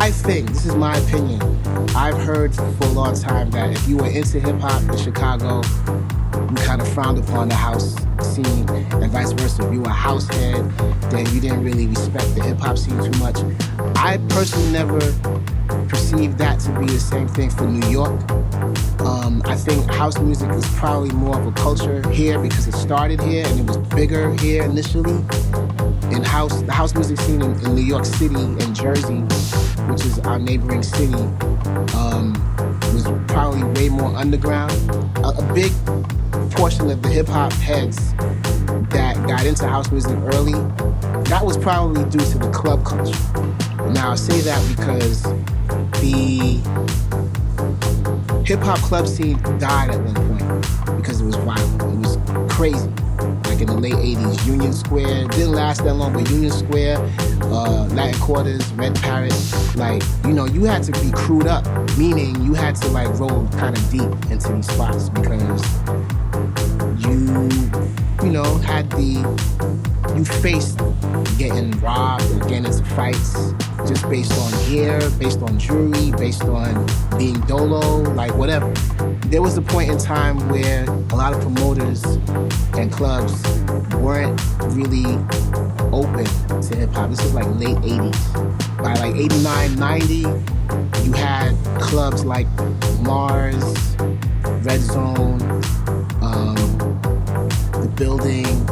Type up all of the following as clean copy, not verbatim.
I think, this is my opinion, I've heard for a long time that if you were into hip hop in Chicago, you kind of frowned upon the house scene, and vice versa. If you were a house head, then you didn't really respect the hip hop scene too much. I personally never perceived that to be the same thing for New York. I think house music is probably more of a culture here because it started here and it was bigger here initially. The house music scene in New York City and Jersey, which is our neighboring city, was probably way more underground. A big portion of the hip hop heads that got into house music early, that was probably due to the club culture. Now I say that because the hip hop club scene died at one point because it was violent. It was crazy. Like in the late 80s, Union Square, didn't last that long, but Union Square, Latin Quarters, Red Parrot, like, you had to be crewed up, meaning you had to like roll kind of deep into these spots because you faced getting robbed or getting into fights just based on gear, based on jewelry, based on being dolo, like whatever. There was a point in time where a lot of promoters and clubs weren't really open to hip hop. This was like late 80s. By like 89, 90, you had clubs like Mars, Red Zone, The Building.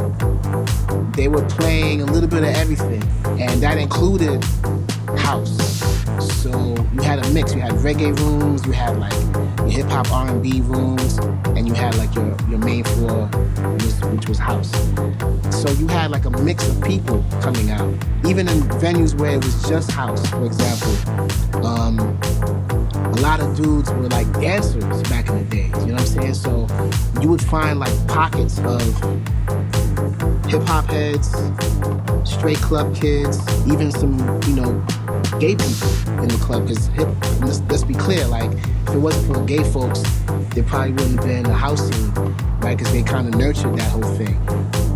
They were playing a little bit of everything, and that included house. So you had a mix. You had reggae rooms, you had like your hip hop R&B rooms, and you had like your main floor, which was house. So you had like a mix of people coming out. Even in venues where it was just house, for example, a lot of dudes were like dancers back in the days, you know what I'm saying? So you would find like pockets of hip-hop heads, straight club kids, even some, gay people in the club. Because let's be clear, like, if it wasn't for gay folks, there probably wouldn't have been a house scene, right? Because they kind of nurtured that whole thing.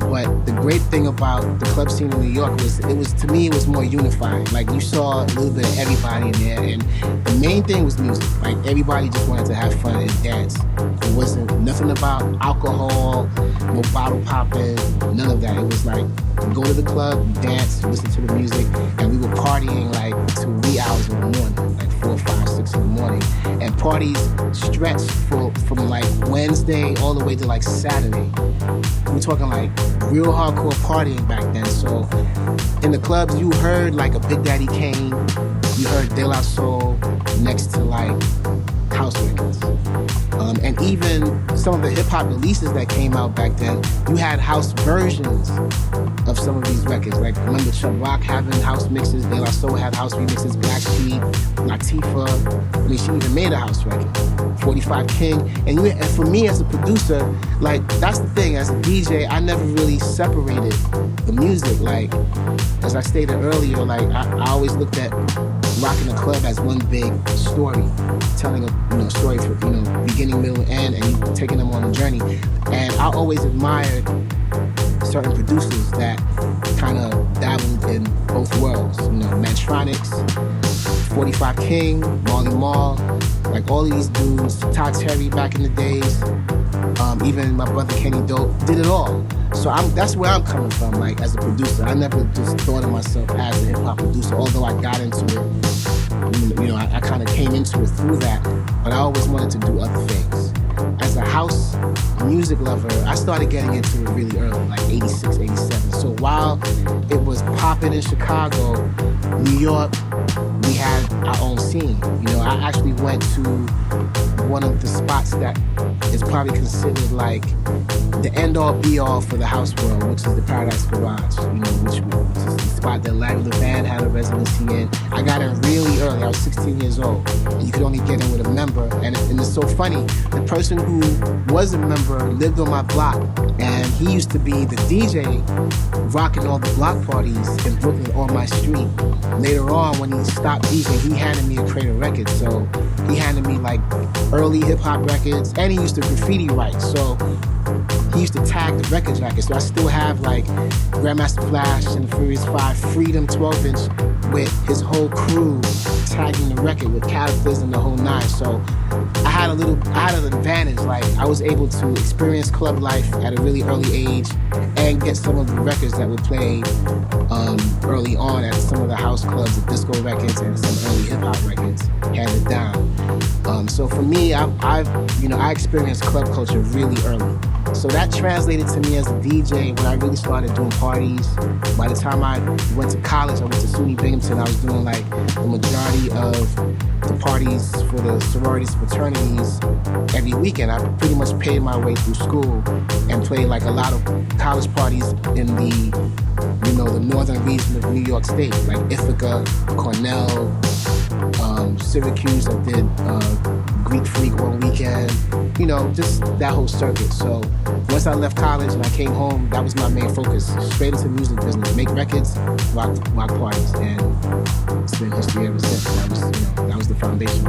But the great thing about the club scene in New York was, to me, it was more unified. Like, you saw a little bit of everybody in there, and the main thing was music. Like, everybody just wanted to have fun and dance. It wasn't nothing about alcohol, no bottle popping, none of that. It was like, you go to the club, you dance, you listen to the music, and we were partying like till wee hours in the morning, like 4, 5, 6 in the morning. And parties stretched from like Wednesday all the way to like Saturday. We're talking like real hardcore partying back then. So in the clubs, you heard like a Big Daddy Kane, you heard De La Soul next to like house records. And even some of the hip-hop releases that came out back then, you had house versions of some of these records. Like, remember Chubb Rock having house mixes, De La Soul had house remixes, Blackstreet, Latifah. I mean, she even made a house record, 45 King. And for me as a producer, like, that's the thing. As a DJ, I never really separated the music. Like, as I stated earlier, like, I always looked at rocking a club as one big story, telling a story for beginning, middle, end, and you taking them on a journey. And I always admired certain producers that kind of dabbled in both worlds. Mantronics, 45 King, Marley Marl, like all of these dudes, Todd Terry back in the days, even my brother Kenny Dope, did it all. So that's where I'm coming from, like, as a producer. I never just thought of myself as a hip-hop producer, although I got into it. I kind of came into it through that, but I always wanted to do other things. As a house music lover, I started getting into it really early, like 86, 87. So while it was popping in Chicago, New York, we had our own scene. I actually went to one of the spots that is probably considered like the end-all be-all for the house world, which is the Paradise Garage, which is the spot that Larry Levan had a residency in. I got in really early. I was 16 years old, and you could only get in with a member. And it's so funny. The person who was a member lived on my block, and he used to be the DJ rocking all the block parties in Brooklyn on my street. Later on, when he stopped DJing, he handed me a crate of records. So he handed me like early hip-hop records, and he used to graffiti write. So he used to tag the record jacket. So I still have like Grandmaster Flash and the Furious 5 Freedom 12-inch with his whole crew tagging the record with characters and the whole nine. So I had an advantage. Like I was able to experience club life at a really early age and get some of the records that were played early on at some of the house clubs, the disco records and some early hip hop records handed down. So for me, I experienced club culture really early. So that translated to me as a DJ when I really started doing parties. By the time I went to college, I went to SUNY Binghamton. I was doing like the majority of the parties for the sororities, fraternities every weekend. I pretty much paid my way through school and played like a lot of college parties in the northern region of New York State, like Ithaca, Cornell, Syracuse. I did Greek Freak one weekend, just that whole circuit. So once I left college and I came home, that was my main focus, straight into the music business, make records, rock parties, and it's been history ever since. That was the foundation.